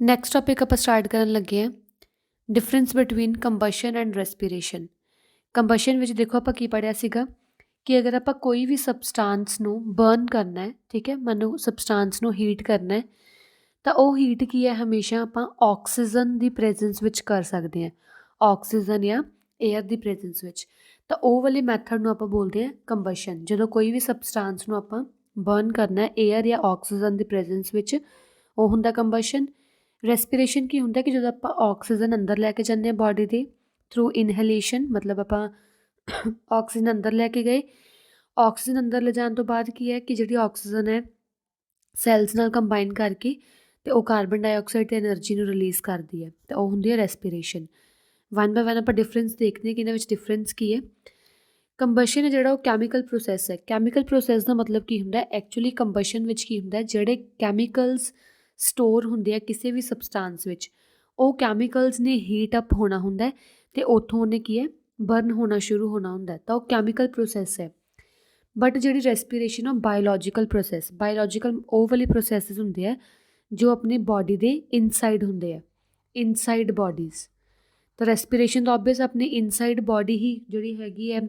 Next topic ਆਪਾਂ start ਕਰਨ ਲੱਗੇ ਹਾਂ difference between combustion and respiration. Combustion ਵਿੱਚ ਦੇਖੋ ਆਪਾਂ ਕੀ ਪੜ੍ਹਿਆ ਸੀਗਾ ਕਿ ਅਗਰ ਆਪਾਂ ਕੋਈ ਵੀ ਸਬਸਟਾਂਸ ਨੂੰ ਬਰਨ ਕਰਨਾ ਹੈ, ਠੀਕ ਹੈ, ਮੰਨੋ ਸਬਸਟਾਂਸ ਨੂੰ ਹੀਟ ਕਰਨਾ ਹੈ, ਤਾਂ ਉਹ ਹੀਟ ਕੀ ਹੈ, ਹਮੇਸ਼ਾ ਆਪਾਂ ਆਕਸੀਜਨ ਦੀ ਪ੍ਰੈਜ਼ੈਂਸ ਵਿੱਚ ਕਰ ਸਕਦੇ ਹਾਂ, ਆਕਸੀਜਨ ਜਾਂ ਏਅਰ ਦੀ ਪ੍ਰੈਜ਼ੈਂਸ ਵਿੱਚ। ਤਾਂ ਉਹ ਵਾਲੇ ਮੈਥਡ ਨੂੰ ਆਪਾਂ ਬੋਲਦੇ ਹਾਂ ਕੰਬਸ਼ਨ। ਜਦੋਂ ਕੋਈ ਵੀ ਸਬਸਟਾਂਸ ਨੂੰ ਆਪਾਂ ਬਰਨ ਕਰਨਾ ਹੈ ਏਅਰ ਜਾਂ ਆਕਸੀਜਨ ਦੀ ਪ੍ਰੈਜ਼ੈਂਸ ਵਿੱਚ, ਉਹ ਹੁੰਦਾ ਕੰਬਸ਼ਨ। ਰੈਸਪੀਰੇਸ਼ਨ ਕੀ ਹੁੰਦਾ ਕਿ ਜਦੋਂ ਆਪਾਂ ਆਕਸੀਜਨ ਅੰਦਰ ਲੈ ਕੇ ਜਾਂਦੇ ਹਾਂ ਬਾਡੀ ਦੇ ਥਰੂ ਇਨਹੇਲੇਸ਼ਨ, ਮਤਲਬ ਆਪਾਂ ਆਕਸੀਜਨ ਅੰਦਰ ਲੈ ਕੇ ਗਏ, ਆਕਸੀਜਨ ਅੰਦਰ ਲਿਜਾਣ ਤੋਂ ਬਾਅਦ ਕੀ ਹੈ ਕਿ ਜਿਹੜੀ ਆਕਸੀਜਨ ਹੈ ਸੈਲਸ ਨਾਲ ਕੰਬਾਈਨ ਕਰਕੇ ਅਤੇ ਉਹ ਕਾਰਬਨ ਡਾਈਆਕਸਾਈਡ ਅਤੇ ਐਨਰਜੀ ਨੂੰ ਰਿਲੀਜ਼ ਕਰਦੀ ਹੈ, ਤਾਂ ਉਹ ਹੁੰਦੀ ਹੈ ਰੈਸਪੀਰੇਸ਼ਨ। ਵਨ ਬਾਏ ਵਨ ਆਪਾਂ ਡਿਫਰੈਂਸ ਦੇਖਦੇ ਹਾਂ ਕਿ ਇਹਨਾਂ ਵਿੱਚ ਡਿਫਰੈਂਸ ਕੀ ਹੈ। ਕੰਬਸ਼ਨ ਹੈ ਜਿਹੜਾ ਉਹ ਕੈਮੀਕਲ ਪ੍ਰੋਸੈਸ ਹੈ। ਕੈਮੀਕਲ ਪ੍ਰੋਸੈਸ ਦਾ ਮਤਲਬ ਕੀ ਹੁੰਦਾ, ਐਕਚੁਅਲੀ ਕੰਬਸ਼ਨ ਵਿੱਚ ਕੀ ਹੁੰਦਾ, ਜਿਹੜੇ ਕੈਮੀਕਲਸ ਸਟੋਰ ਹੁੰਦੇ ਆ ਕਿਸੇ ਵੀ ਸਬਸਟਾਂਸ ਵਿੱਚ, ਉਹ ਕੈਮੀਕਲਸ ਨੇ ਹੀਟ ਅਪ ਹੋਣਾ ਹੁੰਦਾ ਅਤੇ ਉੱਥੋਂ ਉਹਨੇ ਕੀ ਹੈ ਬਰਨ ਹੋਣਾ ਸ਼ੁਰੂ ਹੋਣਾ ਹੁੰਦਾ, ਤਾਂ ਉਹ ਕੈਮੀਕਲ ਪ੍ਰੋਸੈਸ ਹੈ। ਬਟ ਜਿਹੜੀ ਰੈਸਪੀਰੇਸ਼ਨ ਉਹ ਬਾਇਓਲੋਜੀਕਲ ਪ੍ਰੋਸੈਸ, ਬਾਇਓਲੋਜੀਕਲ ਉਹ ਵਾਲੇ ਪ੍ਰੋਸੈਸਿਸ ਹੁੰਦੇ ਆ ਜੋ ਆਪਣੇ ਬਾਡੀ ਦੇ ਇਨਸਾਈਡ ਹੁੰਦੇ ਆ, ਇਨਸਾਈਡ ਬਾਡੀਜ਼। ਤਾਂ ਰੈਸਪੀਰੇਸ਼ਨ ਤਾਂ ਓਬਵੀਅਸ ਆਪਣੀ ਇਨਸਾਈਡ ਬਾਡੀ ਹੀ ਜਿਹੜੀ ਹੈਗੀ ਹੈ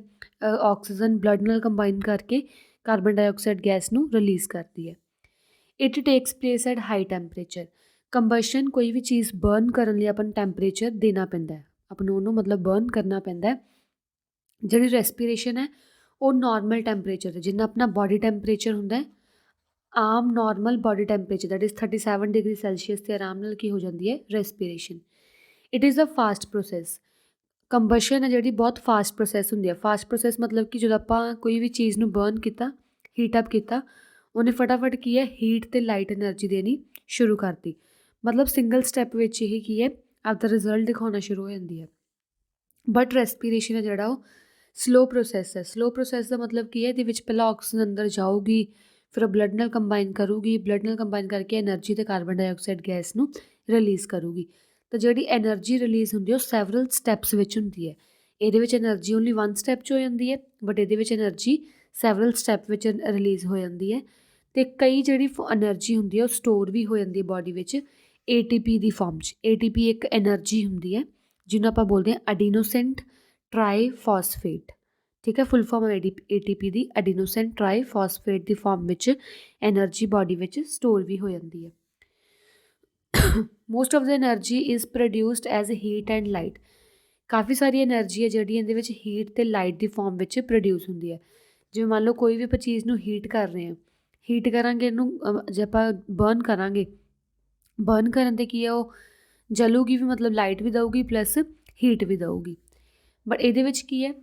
ਆਕਸੀਜਨ ਬਲੱਡ ਨਾਲ ਕੰਬਾਈਨ ਕਰਕੇ ਕਾਰਬਨ ਡਾਈਆਕਸਾਈਡ ਗੈਸ ਨੂੰ ਰਿਲੀਜ਼ ਕਰਦੀ ਹੈ। It takes place at high temperature. Combustion ਕੋਈ ਵੀ ਚੀਜ਼ ਬਰਨ ਕਰਨ ਲਈ ਆਪਾਂ ਨੂੰ ਟੈਂਪਰੇਚਰ ਦੇਣਾ ਪੈਂਦਾ ਹੈ, ਆਪਾਂ ਨੂੰ ਉਹਨੂੰ ਮਤਲਬ ਬਰਨ ਕਰਨਾ ਪੈਂਦਾ। ਜਿਹੜੀ ਰੈਸਪੀਰੇਸ਼ਨ ਹੈ ਉਹ ਨੋਰਮਲ ਟੈਂਪਰੇਚਰ ਹੈ, ਜਿੰਨਾ ਆਪਣਾ ਬਾਡੀ ਟੈਂਪਰੇਚਰ ਹੁੰਦਾ, ਆਮ normal body temperature that is 37 degree Celsius 'ਤੇ ਆਰਾਮ ਨਾਲ ਕੀ ਹੋ ਜਾਂਦੀ ਹੈ respiration. It is a fast process. Combustion ਹੈ ਜਿਹੜੀ ਬਹੁਤ ਫਾਸਟ ਪ੍ਰੋਸੈਸ ਹੁੰਦੀ ਹੈ। ਫਾਸਟ ਪ੍ਰੋਸੈਸ ਮਤਲਬ ਕਿ ਜਦੋਂ ਆਪਾਂ ਕੋਈ ਵੀ ਚੀਜ਼ ਨੂੰ ਬਰਨ ਕੀਤਾ, ਹੀਟ ਅਪ ਕੀਤਾ, ਉਹਨੇ ਫਟਾਫਟ ਕੀ ਹੈ ਹੀਟ ਅਤੇ ਲਾਈਟ ਐਨਰਜੀ ਦੇਣੀ ਸ਼ੁਰੂ ਕਰਤੀ, ਮਤਲਬ ਸਿੰਗਲ ਸਟੈਪ ਵਿੱਚ ਇਹ ਕੀ ਹੈ ਆਪਦਾ ਰਿਜ਼ਲਟ ਦਿਖਾਉਣਾ ਸ਼ੁਰੂ ਹੋ ਜਾਂਦੀ ਹੈ। ਬਟ ਰੈਸਪੀਰੇਸ਼ਨ ਹੈ ਜਿਹੜਾ ਉਹ ਸਲੋ ਪ੍ਰੋਸੈਸ ਹੈ। ਸਲੋ ਪ੍ਰੋਸੈਸ ਦਾ ਮਤਲਬ ਕੀ ਹੈ, ਇਹਦੇ ਵਿੱਚ ਪਹਿਲਾਂ ਆਕਸੀਜਨ ਅੰਦਰ ਜਾਊਗੀ, ਫਿਰ ਉਹ ਬਲੱਡ ਨਾਲ ਕੰਬਾਈਨ ਕਰੂਗੀ, ਬਲੱਡ ਨਾਲ ਕੰਬਾਈਨ ਕਰਕੇ ਐਨਰਜੀ ਅਤੇ ਕਾਰਬਨ ਡਾਈਆਕਸਾਈਡ ਗੈਸ ਨੂੰ ਰਿਲੀਜ਼ ਕਰੂਗੀ। ਤਾਂ ਜਿਹੜੀ ਐਨਰਜੀ ਰਿਲੀਜ਼ ਹੁੰਦੀ ਹੈ ਉਹ ਸੈਵਰਲ ਸਟੈਪਸ ਵਿੱਚ ਹੁੰਦੀ ਹੈ। ਇਹਦੇ ਵਿੱਚ ਐਨਰਜੀ ਓਨਲੀ ਵਨ ਸਟੈਪ 'ਚ ਹੋ ਜਾਂਦੀ ਹੈ, ਬਟ ਇਹਦੇ ਵਿੱਚ ਐਨਰਜੀ ਸੈਵਰਲ ਸਟੈਪ ਵਿੱਚ ਰਿਲੀਜ਼ ਹੋ ਜਾਂਦੀ ਹੈ। ਅਤੇ ਕਈ ਜਿਹੜੀ ਐਨਰਜੀ ਹੁੰਦੀ ਹੈ ਉਹ ਸਟੋਰ ਵੀ ਹੋ ਜਾਂਦੀ ਹੈ ਬਾਡੀ ਵਿੱਚ ATP ਦੀ ਫਾਰਮ 'ਚ। ATP ਇੱਕ ਐਨਰਜੀ ਹੁੰਦੀ ਹੈ ਜਿਹਨੂੰ ਆਪਾਂ ਬੋਲਦੇ ਹਾਂ ਐਡੀਨੋਸਿਨ ਟ੍ਰਾਈਫਾਸਫੇਟ, ਠੀਕ ਹੈ, ਫੁੱਲ ਫਾਰਮ ATP ਦੀ ਐਡੀਨੋਸਿਨ ਟ੍ਰਾਈਫਾਸਫੇਟ ਦੀ ਫਾਰਮ ਵਿੱਚ ਐਨਰਜੀ ਬਾਡੀ ਵਿੱਚ ਸਟੋਰ ਵੀ ਹੋ ਜਾਂਦੀ ਹੈ। Most of the energy is produced as heat and light. Coffee sorry energy ਹੈ ਜਿਹੜੀ ਇਹਦੇ ਵਿੱਚ ਹੀਟ ਅਤੇ ਲਾਈਟ ਦੀ ਫਾਰਮ ਵਿੱਚ ਪ੍ਰੋਡਿਊਸ ਹੁੰਦੀ ਹੈ। ਜਿਵੇਂ ਮੰਨ ਲਓ ਕੋਈ ਵੀ ਆਪਾਂ ਚੀਜ਼ ਨੂੰ ਹੀਟ ਕਰ ਰਹੇ ਹਾਂ, ਹੀਟ ਕਰਾਂਗੇ ਇਹਨੂੰ, ਜੇ ਆਪਾਂ ਬਰਨ ਕਰਾਂਗੇ, ਬਰਨ ਕਰਨ 'ਤੇ ਕੀ ਹੈ ਉਹ ਜਲੂਗੀ ਵੀ, ਮਤਲਬ ਲਾਈਟ ਵੀ ਦਊਗੀ ਪਲੱਸ ਹੀਟ ਵੀ ਦਊਗੀ। ਬਟ ਇਹਦੇ ਵਿੱਚ ਕੀ ਹੈ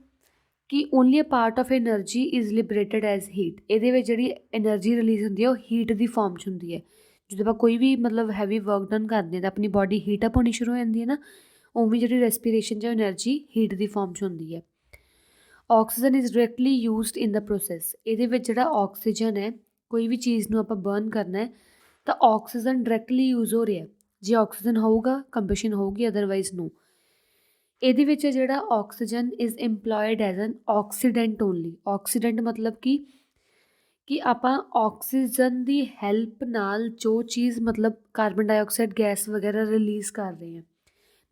ਕਿ only a part of energy is liberated as heat. ਇਹਦੇ ਵਿੱਚ ਜਿਹੜੀ ਐਨਰਜੀ ਰਿਲੀਜ਼ ਹੁੰਦੀ ਹੈ ਉਹ ਹੀਟ ਦੀ ਫਾਰਮ 'ਚ ਹੁੰਦੀ ਹੈ। ਜਦੋਂ ਆਪਾਂ ਕੋਈ ਵੀ ਮਤਲਬ ਹੈਵੀ ਵਰਕ ਡਨ ਕਰਦੇ ਹਾਂ ਤਾਂ ਆਪਣੀ ਬਾਡੀ ਹੀਟ ਅਪ ਹੋਣੀ ਸ਼ੁਰੂ ਹੋ ਜਾਂਦੀ ਹੈ ਨਾ, ਉਵੇਂ ਜਿਹੜੀ ਰੈਸਪੀਰੇਸ਼ਨ 'ਚ ਐਨਰਜੀ ਹੀਟ ਦੀ ਫਾਰਮ 'ਚ ਹੁੰਦੀ ਹੈ। Oxygen is directly used in the process. ਇਹਦੇ ਵਿੱਚ ਜਿਹੜਾ ਆਕਸੀਜਨ ਹੈ, ਕੋਈ ਵੀ ਚੀਜ਼ ਨੂੰ ਆਪਾਂ ਬਰਨ ਕਰਨਾ ਹੈ ਤਾਂ ਆਕਸੀਜਨ ਡਾਇਰੈਕਟਲੀ ਯੂਜ਼ ਹੋ ਰਿਹਾ। ਜੇ ਆਕਸੀਜਨ ਹੋਊਗਾ ਕੰਬਸ਼ਨ ਹੋਊਗੀ, ਅਦਰਵਾਈਜ਼ ਨੋ। ਇਹਦੇ ਵਿੱਚ ਜਿਹੜਾ oxygen is employed as an oxidant only. Oxidant ਮਤਲਬ ਕਿ ਆਪਾਂ ਆਕਸੀਜਨ ਦੀ ਹੈਲਪ ਨਾਲ ਜੋ ਚੀਜ਼ ਮਤਲਬ ਕਾਰਬਨ ਡਾਈਆਕਸਾਈਡ ਗੈਸ ਵਗੈਰਾ ਰਿਲੀਜ਼ ਕਰ ਰਹੇ ਹਾਂ,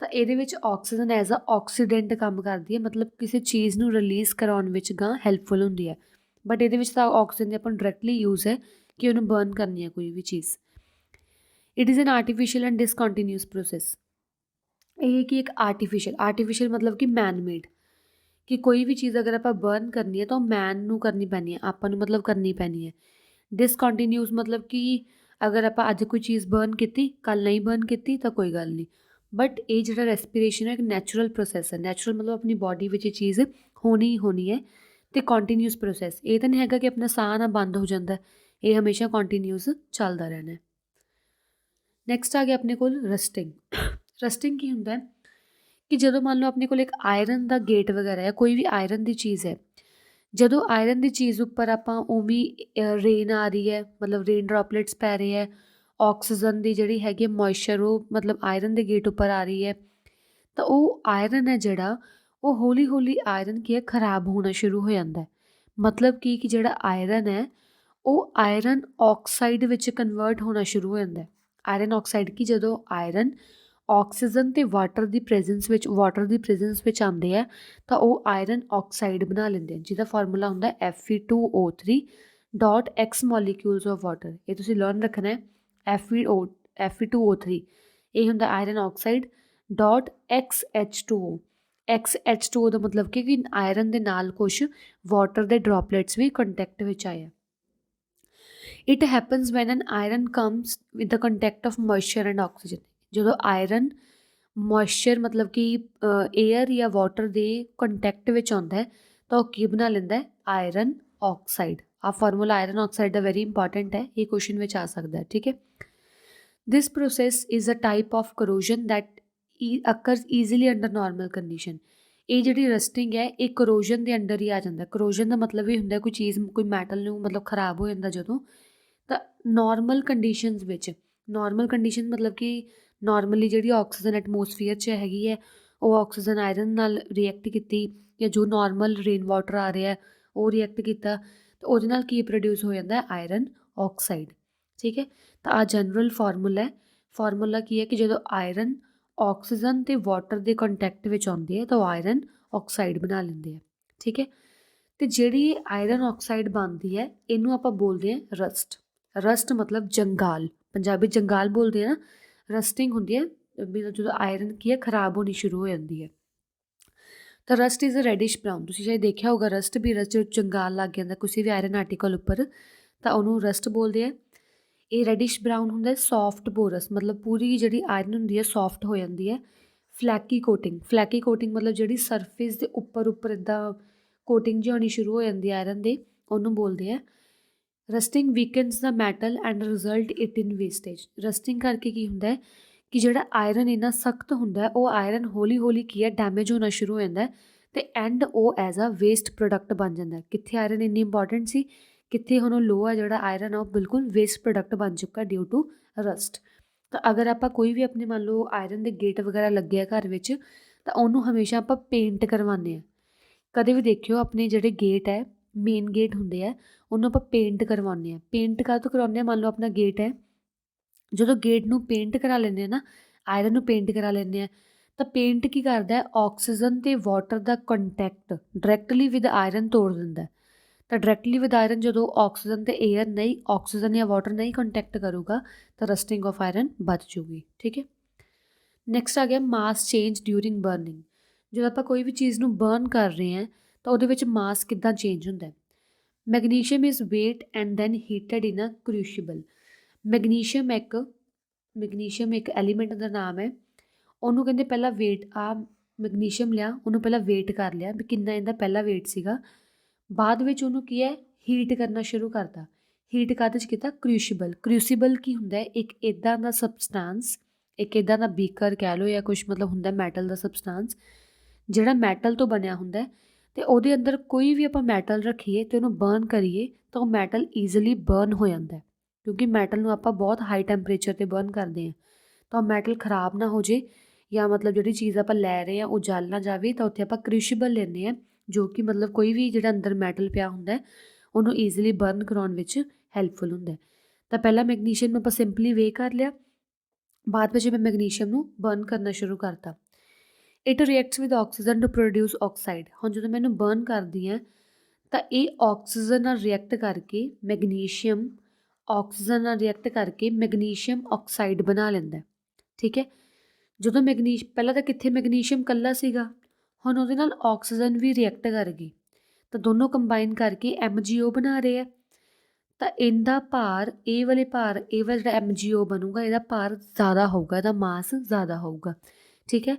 ਤਾਂ ਇਹਦੇ ਵਿੱਚ ਆਕਸੀਜਨ ਐਜ਼ ਅ ਆਕਸੀਡੈਂਟ ਕੰਮ ਕਰਦੀ ਹੈ, ਮਤਲਬ ਕਿਸੇ ਚੀਜ਼ ਨੂੰ ਰਿਲੀਜ਼ ਕਰਾਉਣ ਵਿੱਚ ਗਾਂ ਹੈਲਪਫੁਲ ਹੁੰਦੀ ਹੈ। ਬਟ ਇਹਦੇ ਵਿੱਚ ਤਾਂ ਆਕਸੀਜਨ ਦੀ ਆਪਾਂ ਨੂੰ ਡਾਇਰੈਕਟਲੀ ਯੂਜ਼ ਹੈ ਕਿ ਉਹਨੂੰ ਬਰਨ ਕਰਨੀ ਹੈ ਕੋਈ ਵੀ ਚੀਜ਼। It is an artificial and discontinuous process. ਇਹ ਕਿ ਇੱਕ ਆਰਟੀਫਿਸ਼ੀਅਲ ਮਤਲਬ ਕਿ ਮੈਨ ਮੇਡ, ਕਿ ਕੋਈ ਵੀ ਚੀਜ਼ ਅਗਰ ਆਪਾਂ ਬਰਨ ਕਰਨੀ ਹੈ ਤਾਂ ਉਹ ਮੈਨ ਨੂੰ ਕਰਨੀ ਪੈਣੀ ਹੈ, ਆਪਾਂ ਨੂੰ ਮਤਲਬ ਕਰਨੀ ਪੈਣੀ ਹੈ। ਡਿਸਕੰਟੀਨਿਊਸ ਮਤਲਬ ਕਿ ਅਗਰ ਆਪਾਂ ਅੱਜ ਕੋਈ ਚੀਜ਼ ਬਰਨ ਕੀਤੀ, ਕੱਲ੍ਹ ਨਹੀਂ ਬਰਨ ਕੀਤੀ ਤਾਂ ਕੋਈ ਗੱਲ ਨਹੀਂ। ਬਟ ਇਹ ਜਿਹੜਾ ਰੈਸਪੀਰੇਸ਼ਨ ਹੈ ਇੱਕ ਨੈਚੁਰਲ ਪ੍ਰੋਸੈਸ ਹੈ। ਨੈਚੁਰਲ ਮਤਲਬ ਆਪਣੀ ਬਾਡੀ ਵਿੱਚ ਇਹ ਚੀਜ਼ ਹੋਣੀ ਹੀ ਹੋਣੀ ਹੈ ਅਤੇ ਕੰਟੀਨਿਊਸ ਪ੍ਰੋਸੈਸ। ਇਹ ਤਾਂ ਨਹੀਂ ਹੈਗਾ ਕਿ ਆਪਣਾ ਸਾਹ ਨਾ ਬੰਦ ਹੋ ਜਾਂਦਾ, ਇਹ ਹਮੇਸ਼ਾ ਕੰਟੀਨਿਊਸ ਚੱਲਦਾ ਰਹਿਣਾ। ਨੈਕਸਟ ਆ ਗਿਆ ਆਪਣੇ ਕੋਲ ਰਸਟਿੰਗ। ਰਸਟਿੰਗ ਕੀ ਹੁੰਦਾ ਕਿ ਜਦੋਂ ਮੰਨ ਲਓ ਆਪਣੇ ਕੋਲ ਇੱਕ ਆਇਰਨ ਦਾ ਗੇਟ ਵਗੈਰਾ ਹੈ, ਕੋਈ ਵੀ ਆਇਰਨ ਦੀ ਚੀਜ਼ ਹੈ, ਜਦੋਂ ਆਇਰਨ ਦੀ ਚੀਜ਼ ਉੱਪਰ ਆਪਾਂ ਉਵੇਂ ਰੇਨ ਆ ਰਹੀ ਹੈ, ਮਤਲਬ ਰੇਨ ਡਰੋਪਲੇਟਸ ਪੈ ਰਹੇ ਹੈ, ਆਕਸੀਜਨ ਦੀ ਜਿਹੜੀ ਹੈਗੀ ਮੋਇਸਚਰ ਉਹ ਮਤਲਬ ਆਇਰਨ ਦੇ ਗੇਟ ਉੱਪਰ ਆ ਰਹੀ ਹੈ, ਤਾਂ ਉਹ ਆਇਰਨ ਹੈ ਜਿਹੜਾ ਉਹ ਹੌਲੀ ਹੌਲੀ ਆਇਰਨ ਕੀ ਹੈ ਖਰਾਬ ਹੋਣਾ ਸ਼ੁਰੂ ਹੋ ਜਾਂਦਾ। ਮਤਲਬ ਕਿ ਜਿਹੜਾ ਆਇਰਨ ਹੈ ਉਹ ਆਇਰਨ ਆਕਸਾਈਡ ਵਿੱਚ ਕਨਵਰਟ ਹੋਣਾ ਸ਼ੁਰੂ ਹੋ ਜਾਂਦਾ। ਆਇਰਨ ਆਕਸਾਈਡ ਕੀ ਜਦੋਂ ਆਇਰਨ ਆਕਸੀਜਨ ਅਤੇ ਵਾਟਰ ਦੀ ਪ੍ਰੈਜ਼ੈਂਸ ਵਿੱਚ ਆਉਂਦੇ ਆ ਤਾਂ ਉਹ ਆਇਰਨ ਆਕਸਾਈਡ ਬਣਾ ਲੈਂਦੇ ਆ, ਜਿਹਦਾ ਫਾਰਮੂਲਾ ਹੁੰਦਾ Fe2O3 dot X molecules of water. ਇਹ ਤੁਸੀਂ ਲਰਨ ਰੱਖਣਾ ਹੈ। Fe2O3 ਇਹ ਹੁੰਦਾ iron oxide dot XH2O। XH2O ਦਾ ਮਤਲਬ ਕਿ ਆਇਰਨ ਦੇ ਨਾਲ ਕੁਛ ਵਾਟਰ ਦੇ ਡ੍ਰੋਪਲੇਟਸ ਵੀ ਕੰਟੈਕਟ ਵਿੱਚ ਆਏ ਆ। It happens when an iron comes with the contact of moisture and oxygen. ਜਦੋਂ ਆਇਰਨ ਮੋਇਸਚਰ ਮਤਲਬ ਕਿ ਏਅਰ ਜਾਂ ਵਾਟਰ ਦੇ ਕੰਟੈਕਟ ਵਿੱਚ ਆਉਂਦਾ ਹੈ ਤਾਂ ਉਹ ਕੀ ਬਣਾ ਲੈਂਦਾ ਹੈ? Iron oxide. ਆ ਫਾਰਮੂਲਾ ਆਇਰਨ ਆਕਸਾਈਡ ਦਾ ਵੈਰੀ ਇੰਪੋਰਟੈਂਟ ਹੈ, ਇਹ ਕੁਐਸਚਨ ਵਿੱਚ ਆ ਸਕਦਾ ਹੈ। ਠੀਕ ਹੈ। This process is a type of corrosion that occurs easily under normal condition. ਇਹ ਜਿਹੜੀ ਰਸਟਿੰਗ ਹੈ ਇਹ ਕਰੋਜਨ ਦੇ ਅੰਡਰ ਹੀ ਆ ਜਾਂਦਾ। ਕਰੋਜਨ ਦਾ ਮਤਲਬ ਇਹ ਹੁੰਦਾ ਕੋਈ ਚੀਜ਼ ਕੋਈ ਮੈਟਲ ਨੂੰ ਮਤਲਬ ਖਰਾਬ ਹੋ ਜਾਂਦਾ ਜਦੋਂ, ਤਾਂ ਨਾਰਮਲ ਕੰਡੀਸ਼ਨਸ ਵਿੱਚ, ਨਾਰਮਲ ਕੰਡੀਸ਼ਨ ਮਤਲਬ ਕਿ ਨਾਰਮਲੀ ਜਿਹੜੀ ਆਕਸੀਜਨ ਐਟਮੋਸਫੀਅਰ 'ਚ ਹੈਗੀ ਹੈ ਉਹ ਆਕਸੀਜਨ ਆਇਰਨ ਨਾਲ ਰਿਐਕਟ ਕੀਤੀ, ਜਾਂ ਜੋ ਨਾਰਮਲ ਰੇਨ ਵਾਟਰ ਆ ਰਿਹਾ ਉਹ ਰਿਐਕਟ ਕੀਤਾ, ਤਾਂ ਉਹਦੇ ਨਾਲ ਕੀ ਪ੍ਰੋਡਿਊਸ ਹੋ ਜਾਂਦਾ? Iron oxide. ਠੀਕ ਹੈ। ਤਾਂ ਆਹ ਜਨਰਲ ਫਾਰਮੂਲਾ ਹੈ। ਫਾਰਮੂਲਾ ਕੀ ਹੈ ਕਿ ਜਦੋਂ ਆਇਰਨ ਆਕਸੀਜਨ ਅਤੇ ਵਾਟਰ ਦੇ ਕੰਟੈਕਟ ਵਿੱਚ ਆਉਂਦੇ ਆ ਤਾਂ ਉਹ ਆਇਰਨ ਆਕਸਾਈਡ ਬਣਾ ਲੈਂਦੇ ਆ। ਠੀਕ ਹੈ। ਅਤੇ ਜਿਹੜੀ ਆਇਰਨ ਆਕਸਾਈਡ ਬਣਦੀ ਹੈ ਇਹਨੂੰ ਆਪਾਂ ਬੋਲਦੇ ਹਾਂ ਰਸਟ। ਰਸਟ ਮਤਲਬ ਜੰਗਾਲ, ਪੰਜਾਬੀ ਜੰਗਾਲ ਬੋਲਦੇ ਆ ਨਾ। ਰਸਟਿੰਗ ਹੁੰਦੀ ਹੈ ਵੀ ਜਦੋਂ ਆਇਰਨ ਕੀ ਹੈ ਖਰਾਬ ਹੋਣੀ ਸ਼ੁਰੂ ਹੋ ਜਾਂਦੀ ਹੈ। ਤਾਂ rust is a reddish brown. ਤੁਸੀਂ ਸ਼ਾਇਦ ਦੇਖਿਆ ਹੋਊਗਾ ਰਸਟ ਵੀ, ਰਸਟ ਜਦੋਂ ਜੰਗਾਲ ਲੱਗ ਜਾਂਦਾ ਕਿਸੇ ਵੀ ਆਇਰਨ ਆਰਟੀਕਲ ਉੱਪਰ ਤਾਂ ਉਹਨੂੰ ਰਸਟ ਬੋਲਦੇ ਆ। ਇਹ ਰੈਡਿਸ਼ ਬਰਾਊਨ ਹੁੰਦਾ, ਸੌਫਟ ਪੋਰਸ ਮਤਲਬ ਪੂਰੀ ਜਿਹੜੀ ਆਇਰਨ ਹੁੰਦੀ ਹੈ ਸੌਫਟ ਹੋ ਜਾਂਦੀ ਹੈ। ਫਲੈਕੀ ਕੋਟਿੰਗ, ਫਲੈਕੀ ਕੋਟਿੰਗ ਮਤਲਬ ਜਿਹੜੀ ਸਰਫੇਸ ਦੇ ਉੱਪਰ ਇੱਦਾਂ ਕੋਟਿੰਗ ਜਿਹੀ ਹੋਣੀ ਸ਼ੁਰੂ ਹੋ ਜਾਂਦੀ ਹੈ ਆਇਰਨ ਦੇ, ਉਹਨੂੰ ਬੋਲਦੇ ਆ। Rusting weakness the metal end result it in wastage. Rusting ਕਰਕੇ ਕੀ ਹੁੰਦਾ ਹੈ ਕਿ ਜਿਹੜਾ ਆਇਰਨ ਇੰਨਾ ਸਖਤ ਹੁੰਦਾ ਉਹ ਆਇਰਨ ਹੌਲੀ ਹੌਲੀ ਕੀ ਹੈ ਡੈਮੇਜ ਹੋਣਾ ਸ਼ੁਰੂ ਹੋ ਜਾਂਦਾ ਅਤੇ ਐਂਡ ਉਹ ਐਜ਼ ਅ ਵੇਸਟ ਪ੍ਰੋਡਕਟ ਬਣ ਜਾਂਦਾ। ਕਿੱਥੇ ਆਇਰਨ ਇੰਨੀ ਇੰਪੋਰਟੈਂਟ ਸੀ, ਕਿੱਥੇ ਹੁਣ ਉਹ ਲੋਹਾ ਜਿਹੜਾ ਆਇਰਨ ਆ ਉਹ ਬਿਲਕੁਲ ਵੇਸਟ ਪ੍ਰੋਡਕਟ ਬਣ ਚੁੱਕਾ ਡਿਊ ਟੂ ਰਸਟ। ਤਾਂ ਅਗਰ ਆਪਾਂ ਕੋਈ ਵੀ ਆਪਣੇ ਮੰਨ ਲਓ ਆਇਰਨ ਦੇ ਗੇਟ ਵਗੈਰਾ ਲੱਗੇ ਆ ਘਰ ਵਿੱਚ ਤਾਂ ਉਹਨੂੰ ਹਮੇਸ਼ਾ ਆਪਾਂ ਪੇਂਟ ਕਰਵਾਉਂਦੇ ਹਾਂ। ਕਦੇ ਵੀ ਦੇਖਿਓ ਆਪਣੇ ਜਿਹੜੇ ਗੇਟ ਹੈ ਮੇਨ ਗੇਟ ਹੁੰਦੇ ਆ ਉਹਨੂੰ ਆਪਾਂ ਪੇਂਟ ਕਰਵਾਉਂਦੇ ਹਾਂ। ਪੇਂਟ ਕਾਹਤੋਂ ਕਰਵਾਉਂਦੇ ਹਾਂ? ਮੰਨ ਲਓ ਆਪਣਾ ਗੇਟ ਹੈ, ਜਦੋਂ ਗੇਟ ਨੂੰ ਪੇਂਟ ਕਰਾ ਲੈਂਦੇ ਹਾਂ ਨਾ, ਆਇਰਨ ਨੂੰ ਪੇਂਟ ਕਰਾ ਲੈਂਦੇ ਹਾਂ ਤਾਂ ਪੇਂਟ ਕੀ ਕਰਦਾ? ਆਕਸੀਜਨ ਅਤੇ water the contact directly with iron ਤੋੜ ਦਿੰਦਾ। ਤਾਂ ਡਾਇਰੈਕਟਲੀ ਵਿਦ ਆਇਰਨ ਜਦੋਂ ਆਕਸੀਜਨ ਅਤੇ ਏਅਰ ਨਹੀਂ, ਆਕਸੀਜਨ ਜਾਂ ਵਾਟਰ ਨਹੀਂ ਕੰਟੈਕਟ ਕਰੂਗਾ ਤਾਂ ਰਸਟਿੰਗ ਆਫ ਆਇਰਨ ਬਚ ਜੂਗੀ। ਠੀਕ ਹੈ। ਨੈਕਸਟ ਆ ਗਿਆ ਮਾਸ ਚੇਂਜ ਡਿਊਰਿੰਗ ਬਰਨਿੰਗ। ਜਦੋਂ ਆਪਾਂ ਕੋਈ ਵੀ ਚੀਜ਼ ਨੂੰ ਬਰਨ ਕਰ ਰਹੇ ਹਾਂ ਤਾਂ ਉਹਦੇ ਵਿੱਚ ਮਾਸ ਕਿੱਦਾਂ ਚੇਂਜ ਹੁੰਦਾ? Magnesium is weighed and then heated in a crucible. Magnesium ਇੱਕ ਐਲੀਮੈਂਟ ਦਾ ਨਾਮ ਹੈ। ਉਹਨੂੰ ਕਹਿੰਦੇ ਪਹਿਲਾਂ ਵੇਟ, ਮੈਗਨੀਸ਼ੀਅਮ ਲਿਆ ਉਹਨੂੰ ਪਹਿਲਾਂ ਵੇਟ ਕਰ ਲਿਆ ਵੀ ਕਿੰਨਾ ਇਹਦਾ ਪਹਿਲਾ ਵੇਟ ਸੀਗਾ, ਬਾਅਦ ਵਿੱਚ ਉਹਨੂੰ ਕੀ ਹੈ ਹੀਟ ਕਰਨਾ ਸ਼ੁਰੂ ਕਰਤਾ। ਹੀਟ ਕਾਹਦੇ 'ਚ ਕੀਤਾ? ਕਰੂਸ਼ੀਬਲ। ਕਰੂਸ਼ੀਬਲ ਕੀ ਹੁੰਦਾ? ਇੱਕ ਇੱਦਾਂ ਦਾ ਸਬਸਟਾਂਸ, ਇੱਕ ਇੱਦਾਂ ਦਾ ਬੀਕਰ ਕਹਿ ਲਓ ਜਾਂ ਕੁਛ ਮਤਲਬ ਹੁੰਦਾ ਮੈਟਲ ਦਾ ਸਬਸਟਾਂਸ ਜਿਹੜਾ ਮੈਟਲ ਤੋਂ ਬਣਿਆ ਹੁੰਦਾ ਅਤੇ ਉਹਦੇ ਅੰਦਰ ਕੋਈ ਵੀ ਆਪਾਂ ਮੈਟਲ ਰੱਖੀਏ ਅਤੇ ਉਹਨੂੰ ਬਰਨ ਕਰੀਏ ਤਾਂ ਉਹ ਮੈਟਲ ਈਜ਼ੀਲੀ ਬਰਨ ਹੋ ਜਾਂਦਾ ਕਿਉਂਕਿ ਮੈਟਲ ਨੂੰ ਆਪਾਂ ਬਹੁਤ ਹਾਈ ਟੈਂਪਰੇਚਰ 'ਤੇ ਬਰਨ ਕਰਦੇ ਹਾਂ ਤਾਂ ਉਹ ਮੈਟਲ ਖ਼ਰਾਬ ਨਾ ਹੋ ਜੇ ਜਾਂ ਮਤਲਬ ਜਿਹੜੀ ਚੀਜ਼ ਆਪਾਂ ਲੈ ਰਹੇ ਹਾਂ ਉਹ ਜਲ ਨਾ ਜਾਵੇ ਤਾਂ ਉੱਥੇ ਆਪਾਂ ਕਰੂਸ਼ੀਬਲ ਲੈਂਦੇ ਹਾਂ ਜੋ ਕਿ ਮਤਲਬ ਕੋਈ ਵੀ ਜਿਹੜਾ ਅੰਦਰ ਮੈਟਲ ਪਿਆ ਹੁੰਦਾ ਉਹਨੂੰ ਈਜ਼ੀਲੀ ਬਰਨ ਕਰਾਉਣ ਵਿੱਚ ਹੈਲਪਫੁਲ ਹੁੰਦਾ। ਤਾਂ ਪਹਿਲਾਂ ਮੈਗਨੀਸ਼ੀਅਮ ਨੂੰ ਆਪਾਂ ਸਿੰਪਲੀ ਵੇ ਕਰ ਲਿਆ, ਬਾਅਦ ਵਿੱਚ ਮੈਂ ਮੈਗਨੀਸ਼ੀਅਮ ਨੂੰ ਬਰਨ ਕਰਨਾ ਸ਼ੁਰੂ ਕਰਤਾ। It reacts with oxygen to produce oxide. ਹੁਣ ਜਦੋਂ ਮੈਂ ਇਹਨੂੰ ਬਰਨ ਕਰਦੀ ਹਾਂ ਤਾਂ ਇਹ ਆਕਸੀਜਨ ਨਾਲ ਰਿਐਕਟ ਕਰਕੇ ਮੈਗਨੀਸ਼ੀਅਮ ਆਕਸਾਈਡ ਬਣਾ ਲੈਂਦਾ। ਠੀਕ ਹੈ। ਜਦੋਂ ਪਹਿਲਾਂ ਤਾਂ ਕਿੱਥੇ ਮੈਗਨੀਸ਼ੀਅਮ ਇਕੱਲਾ ਸੀਗਾ, ਹੁਣ ਉਹਦੇ ਨਾਲ ਆਕਸੀਜਨ ਵੀ ਰਿਐਕਟ ਕਰ ਗਈ ਤਾਂ ਦੋਨੋਂ ਕੰਬਾਈਨ ਕਰਕੇ MgO ਬਣਾ ਰਹੇ ਆ। ਤਾਂ ਇਹਦਾ ਭਾਰ, ਇਹ ਵਾਲਾ ਜਿਹੜਾ MgO ਬਣੂਗਾ ਇਹਦਾ ਭਾਰ ਜ਼ਿਆਦਾ ਹੋਊਗਾ, ਇਹਦਾ ਮਾਸ ਜ਼ਿਆਦਾ ਹੋਊਗਾ। ਠੀਕ ਹੈ।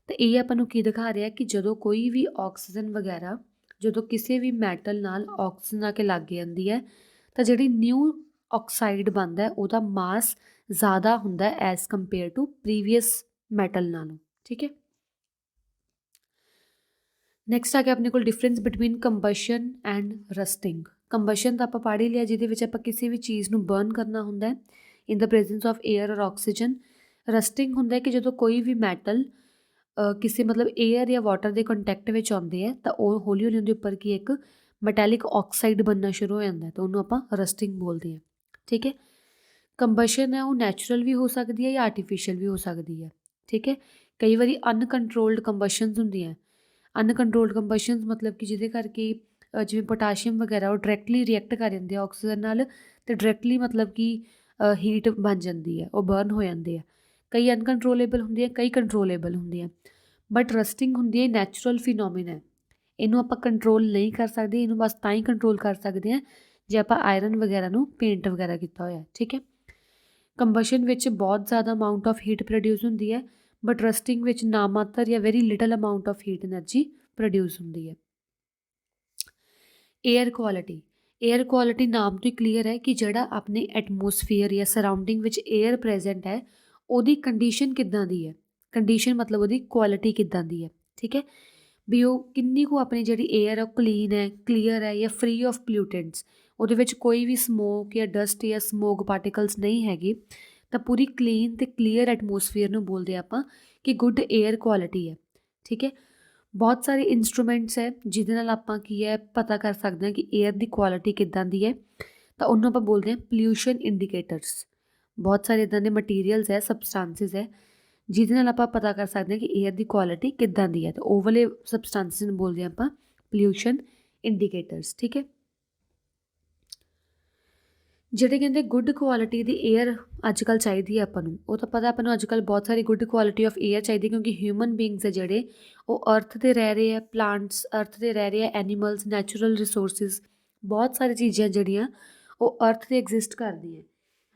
ਤਾਂ ਇਹ ਆਪਾਂ ਨੂੰ ਕੀ ਦਿਖਾ ਰਿਹਾ ਕਿ ਜਦੋਂ ਕੋਈ ਵੀ ਆਕਸੀਜਨ ਵਗੈਰਾ ਜਦੋਂ ਕਿਸੇ ਵੀ ਮੈਟਲ ਨਾਲ ਆਕਸੀਜਨ ਆ ਕੇ ਲੱਗ ਜਾਂਦੀ ਹੈ ਤਾਂ ਜਿਹੜੀ ਨਿਊ ਆਕਸਾਈਡ ਬਣਦਾ ਉਹਦਾ ਮਾਸ ਜ਼ਿਆਦਾ ਹੁੰਦਾ as compare to previous metal ਨਾਲੋਂ। ਠੀਕ ਹੈ। ਨੈਕਸਟ ਆ ਗਿਆ ਆਪਣੇ ਕੋਲ difference between combustion and rusting. Combustion ਤਾਂ ਆਪਾਂ ਪੜ੍ਹ ਹੀ ਲਿਆ ਜਿਹਦੇ ਵਿੱਚ ਆਪਾਂ ਕਿਸੇ ਵੀ ਚੀਜ਼ ਨੂੰ ਬਰਨ ਕਰਨਾ ਹੁੰਦਾ ਇਨ ਦ ਪ੍ਰੈਜ਼ੈਂਸ ਆਫ ਏਅਰ ਔਰ ਆਕਸੀਜਨ। ਰਸਟਿੰਗ ਹੁੰਦਾ ਕਿ ਜਦੋਂ ਕੋਈ ਵੀ ਮੈਟਲ ਕਿਸੇ ਮਤਲਬ ਏਅਰ ਜਾਂ ਵਾਟਰ ਦੇ ਕੰਟੈਕਟ ਵਿੱਚ ਆਉਂਦੇ ਆ ਤਾਂ ਉਹ ਹੌਲੀ ਹੌਲੀ ਉਹਦੇ ਉੱਪਰ ਕੀ ਇੱਕ ਮੈਟੈਲਿਕ ਆਕਸਾਈਡ ਬਣਨਾ ਸ਼ੁਰੂ ਹੋ ਜਾਂਦਾ ਤਾਂ ਉਹਨੂੰ ਆਪਾਂ ਰਸਟਿੰਗ ਬੋਲਦੇ ਹਾਂ। ਠੀਕ ਹੈ। ਕੰਬਸ਼ਨ ਹੈ ਉਹ ਨੈਚੁਰਲ ਵੀ ਹੋ ਸਕਦੀ ਹੈ ਜਾਂ ਆਰਟੀਫਿਸ਼ੀਅਲ ਵੀ ਹੋ ਸਕਦੀ ਹੈ, ਠੀਕ ਹੈ। ਕਈ ਵਾਰੀ ਅਨਕੰਟਰੋਲਡ ਕੰਬਸ਼ਨਸ ਹੁੰਦੀਆਂ। ਅਨਕੰਟਰੋਲਡ ਕੰਬਸ਼ਨਸ ਮਤਲਬ ਕਿ ਜਿਹਦੇ ਕਰਕੇ ਜਿਵੇਂ ਪੋਟਾਸ਼ੀਅਮ ਵਗੈਰਾ ਉਹ ਡਾਇਰੈਕਟਲੀ ਰਿਐਕਟ ਕਰ ਜਾਂਦੇ ਆ ਆਕਸੀਜਨ ਨਾਲ, ਅਤੇ ਡਾਇਰੈਕਟਲੀ ਮਤਲਬ ਕਿ ਹੀਟ ਬਣ ਜਾਂਦੀ ਹੈ, ਉਹ ਬਰਨ ਹੋ ਜਾਂਦੇ ਆ। ਕਈ ਅਨਕੰਟਰੋਲੇਬਲ ਹੁੰਦੇ ਆ, ਕਈ ਕੰਟਰੋਲੇਬਲ ਹੁੰਦੇ ਆ। ਬਟ ਰਸਟਿੰਗ ਹੁੰਦੀ ਹੈ ਨੈਚੁਰਲ ਫਿਨੋਮੀਨਾ ਹੈ। ਇਹਨੂੰ ਆਪਾਂ ਕੰਟਰੋਲ ਨਹੀਂ ਕਰ ਸਕਦੇ, ਇਹਨੂੰ ਬਸ ਤਾਂ ਹੀ ਕੰਟਰੋਲ ਕਰ ਸਕਦੇ ਹਾਂ ਜੇ ਆਪਾਂ ਆਇਰਨ ਵਗੈਰਾ ਨੂੰ ਪੇਂਟ ਵਗੈਰਾ ਕੀਤਾ ਹੋਇਆ, ਠੀਕ ਹੈ। ਕੰਬਸ਼ਨ ਵਿੱਚ ਬਹੁਤ ਜ਼ਿਆਦਾ ਅਮਾਊਂਟ ਆਫ ਹੀਟ ਪ੍ਰੋਡਿਊਸ ਹੁੰਦੀ ਹੈ, ਬਟ ਰਸਟਿੰਗ ਵਿੱਚ ਨਾ ਮਾਤਰ ਜਾਂ very little amount of heat energy produce ਹੁੰਦੀ ਹੈ। Air quality. ਏਅਰ ਕੁਆਲਿਟੀ ਨਾਮ ਤੋਂ ਹੀ ਕਲੀਅਰ ਹੈ ਕਿ ਜਿਹੜਾ ਆਪਣੇ ਐਟਮੋਸਫੀਅਰ ਜਾਂ ਸਰਾਊਂਡਿੰਗ ਵਿੱਚ ਏਅਰ ਪ੍ਰੈਜੈਂਟ ਹੈ, ਉਹਦੀ ਕੰਡੀਸ਼ਨ ਕਿੱਦਾਂ ਦੀ ਹੈ। ਕੰਡੀਸ਼ਨ ਮਤਲਬ ਉਹਦੀ ਕੁਆਲਿਟੀ ਕਿੱਦਾਂ ਦੀ ਹੈ, ਠੀਕ ਹੈ। ਵੀ ਉਹ ਕਿੰਨੀ ਕੁ ਆਪਣੀ ਜਿਹੜੀ ਏਅਰ ਹੈ ਉਹ ਕਲੀਨ ਹੈ, ਕਲੀਅਰ ਹੈ ਜਾਂ ਫਰੀ ਆਫ ਪੋਲਿਊਟੈਂਟਸ, ਉਹਦੇ ਵਿੱਚ ਕੋਈ ਵੀ ਸਮੋਕ ਜਾਂ ਡਸਟ ਜਾਂ ਸਮੋਕ ਪਾਰਟੀਕਲਸ ਨਹੀਂ ਹੈਗੇ, ਤਾਂ ਪੂਰੀ ਕਲੀਨ ਅਤੇ ਕਲੀਅਰ ਐਟਮੋਸਫੀਅਰ ਨੂੰ ਬੋਲਦੇ ਆਪਾਂ ਕਿ ਗੁੱਡ ਏਅਰ ਕੁਆਲਿਟੀ ਹੈ, ਠੀਕ ਹੈ। ਬਹੁਤ ਸਾਰੇ ਇੰਸਟਰੂਮੈਂਟਸ ਹੈ ਜਿਹਦੇ ਨਾਲ ਆਪਾਂ ਕੀ ਹੈ ਪਤਾ ਕਰ ਸਕਦੇ ਹਾਂ ਕਿ ਏਅਰ ਦੀ ਕੁਆਲਿਟੀ ਕਿੱਦਾਂ ਦੀ ਹੈ, ਤਾਂ ਉਹਨੂੰ ਆਪਾਂ ਬੋਲਦੇ ਹਾਂ ਪੋਲਿਊਸ਼ਨ ਇੰਡੀਕੇਟਰਸ। ਬਹੁਤ ਸਾਰੇ ਇੱਦਾਂ ਦੇ ਮਟੀਰੀਅਲਸ ਹੈ, ਸਬਸਟਾਂਸਿਸ ਹੈ, ਜਿਹਦੇ ਨਾਲ ਆਪਾਂ ਪਤਾ ਕਰ ਸਕਦੇ ਹਾਂ ਕਿ ਏਅਰ ਦੀ ਕੁਆਲਿਟੀ ਕਿੱਦਾਂ ਦੀ ਹੈ, ਤਾਂ ਉਹ ਵਾਲੇ ਸਬਸਟਾਂਸਿਸ ਨੂੰ ਬੋਲਦੇ ਹਾਂ ਆਪਾਂ ਪੋਲਿਊਸ਼ਨ ਇੰਡੀਕੇਟਰਸ, ਠੀਕ ਹੈ। ਜਿਹੜੇ ਕਹਿੰਦੇ ਗੁੱਡ ਕੁਆਲਿਟੀ ਦੀ ਏਅਰ ਅੱਜ ਕੱਲ੍ਹ ਚਾਹੀਦੀ ਹੈ ਆਪਾਂ ਨੂੰ, ਉਹ ਤਾਂ ਪਤਾ ਆਪਾਂ ਨੂੰ ਅੱਜ ਕੱਲ੍ਹ ਬਹੁਤ ਸਾਰੀ ਗੁੱਡ ਕੁਆਲਿਟੀ ਆਫ ਏਅਰ ਚਾਹੀਦੀ, ਕਿਉਂਕਿ ਹਿਊਮਨ ਬੀਇੰਗਸ ਹੈ ਜਿਹੜੇ ਉਹ ਅਰਥ 'ਤੇ ਰਹਿ ਰਹੇ ਆ, ਪਲਾਂਟਸ ਅਰਥ 'ਤੇ ਰਹਿ ਰਹੇ ਆ, ਐਨੀਮਲਸ, ਨੈਚੁਰਲ ਰਿਸੋਰਸਿਸ, ਬਹੁਤ ਸਾਰੀ ਚੀਜ਼ਾਂ ਜਿਹੜੀਆਂ ਉਹ ਅਰਥ 'ਤੇ ਐਗਜ਼ਿਸਟ ਕਰਦੀਆਂ।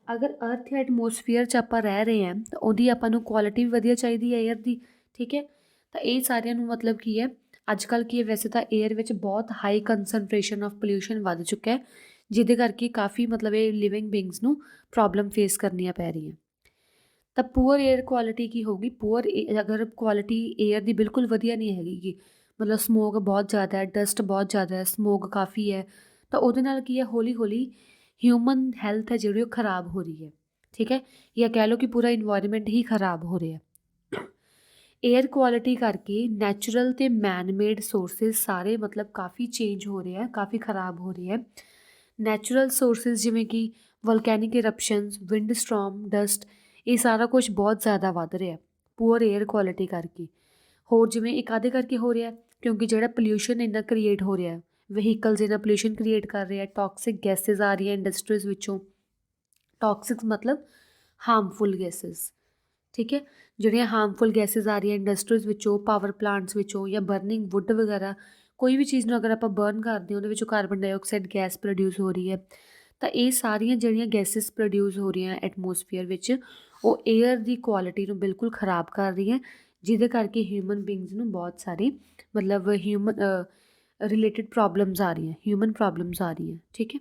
ਅਗਰ ਅਰਥ ਐਟਮੋਸਫੀਅਰ 'ਚ ਆਪਾਂ ਰਹਿ ਰਹੇ ਹਾਂ ਤਾਂ ਉਹਦੀ ਆਪਾਂ ਨੂੰ ਕੁਆਲਿਟੀ ਵੀ ਵਧੀਆ ਚਾਹੀਦੀ ਹੈ ਏਅਰ ਦੀ, ਠੀਕ ਹੈ। ਤਾਂ ਇਹ ਸਾਰਿਆਂ ਨੂੰ ਮਤਲਬ ਕੀ ਹੈ, ਅੱਜ ਕੱਲ੍ਹ ਕੀ ਹੈ, ਵੈਸੇ ਤਾਂ ਏਅਰ ਵਿੱਚ ਬਹੁਤ ਹਾਈ ਕੰਸਨਟ੍ਰੇਸ਼ਨ ਆਫ ਪੋਲਿਊਸ਼ਨ ਵੱਧ ਚੁੱਕਾ ਹੈ, ਜਿਹਦੇ ਕਰਕੇ ਕਾਫੀ ਮਤਲਬ ਇਹ ਲਿਵਿੰਗ ਬੀਇੰਗਸ ਨੂੰ ਪ੍ਰੋਬਲਮ ਫੇਸ ਕਰਨੀਆਂ ਪੈ ਰਹੀਆਂ। ਤਾਂ ਪੂਅਰ ਏਅਰ ਕੁਆਲਿਟੀ ਕੀ ਹੋਊਗੀ, ਅਗਰ ਕੁਆਲਿਟੀ ਏਅਰ ਦੀ ਬਿਲਕੁਲ ਵਧੀਆ ਨਹੀਂ ਹੈਗੀ ਗੀ, ਮਤਲਬ ਸਮੋਕ ਬਹੁਤ ਜ਼ਿਆਦਾ ਹੈ, ਡਸਟ ਬਹੁਤ ਜ਼ਿਆਦਾ ਹੈ, ਸਮੋਕ ਕਾਫੀ ਹੈ, ਤਾਂ ਉਹਦੇ ਨਾਲ ਕੀ ਹੈ ਹੌਲੀ ਹੌਲੀ ਹਿਊਮਨ ਹੈਲਥ ਹੈ ਜਿਹੜੀ ਉਹ ਖਰਾਬ ਹੋ ਰਹੀ ਹੈ, ਠੀਕ ਹੈ, ਜਾਂ ਕਹਿ ਲਓ ਕਿ ਪੂਰਾ ਇਨਵਾਇਰਮੈਂਟ ਹੀ ਖਰਾਬ ਹੋ ਰਿਹਾ। ਏਅਰ ਕੁਆਲਿਟੀ ਕਰਕੇ ਨੈਚੁਰਲ ਅਤੇ ਮੈਨ ਮੇਡ ਸੋਰਸਿਸ ਸਾਰੇ ਮਤਲਬ ਕਾਫੀ ਚੇਂਜ ਹੋ ਰਹੇ ਹੈ, ਕਾਫੀ ਖਰਾਬ ਹੋ ਰਹੇ ਹੈ। ਨੈਚੁਰਲ ਸੋਰਸਿਸ ਜਿਵੇਂ ਕਿ ਵੋਲਕੈਨਿਕ ਇਰਪਸ਼ਨਸ, ਵਿੰਡ ਸਟਰੋਮ, ਡਸਟ, ਇਹ ਸਾਰਾ ਕੁਛ ਬਹੁਤ ਜ਼ਿਆਦਾ ਵੱਧ ਰਿਹਾ ਪੂਅਰ ਏਅਰ ਕੁਆਲਿਟੀ ਕਰਕੇ। ਹੋਰ ਜਿਵੇਂ ਇਹ ਕਾਹਦੇ ਕਰਕੇ ਹੋ ਰਿਹਾ, ਕਿਉਂਕਿ ਜਿਹੜਾ ਪੋਲਿਊਸ਼ਨ ਇੰਨਾ ਕ੍ਰੀਏਟ ਹੋ ਰਿਹਾ, ਵਹੀਕਲਸ ਇਹਨਾਂ ਪੋਲਿਊਸ਼ਨ ਕ੍ਰੀਏਟ ਕਰ ਰਹੇ ਆ, ਟੌਕਸਿਕ ਗੈਸਿਸ ਆ ਰਹੀਆਂ ਇੰਡਸਟਰੀਜ਼ ਵਿੱਚੋਂ, ਟੌਕਸਿਕ ਮਤਲਬ ਹਾਰਮਫੁਲ ਗੈਸਿਸ, ਠੀਕ ਹੈ। ਜਿਹੜੀਆਂ ਹਾਰਮਫੁਲ ਗੈਸਿਸ ਆ ਰਹੀਆਂ ਇੰਡਸਟਰੀਜ਼ ਵਿੱਚੋਂ, ਪਾਵਰ ਪਲਾਂਟਸ ਵਿੱਚੋਂ, ਜਾਂ ਬਰਨਿੰਗ ਵੁੱਡ ਵਗੈਰਾ, ਕੋਈ ਵੀ ਚੀਜ਼ ਨੂੰ ਅਗਰ ਆਪਾਂ ਬਰਨ ਕਰਦੇ ਹਾਂ ਉਹਦੇ ਵਿੱਚੋਂ ਕਾਰਬਨ ਡਾਈਆਕਸਾਈਡ ਗੈਸ ਪ੍ਰੋਡਿਊਸ ਹੋ ਰਹੀ ਹੈ, ਤਾਂ ਇਹ ਸਾਰੀਆਂ ਜਿਹੜੀਆਂ ਗੈਸਿਸ ਪ੍ਰੋਡਿਊਸ ਹੋ ਰਹੀਆਂ ਐਟਮੋਸਫੀਅਰ ਵਿੱਚ, ਉਹ ਏਅਰ ਦੀ ਕੁਆਲਿਟੀ ਨੂੰ ਬਿਲਕੁਲ ਖਰਾਬ ਕਰ ਰਹੀ ਹੈ, ਜਿਹਦੇ ਕਰਕੇ ਹਿਊਮਨ ਬੀਇੰਗਸ ਨੂੰ ਬਹੁਤ ਸਾਰੀ ਮਤਲਬ ਰਿਲੇਟਡ ਪ੍ਰੋਬਲਮਸ ਆ ਰਹੀਆਂ, ਹਿਊਮਨ ਪ੍ਰੋਬਲਮਸ ਆ ਰਹੀਆਂ, ਠੀਕ ਹੈ।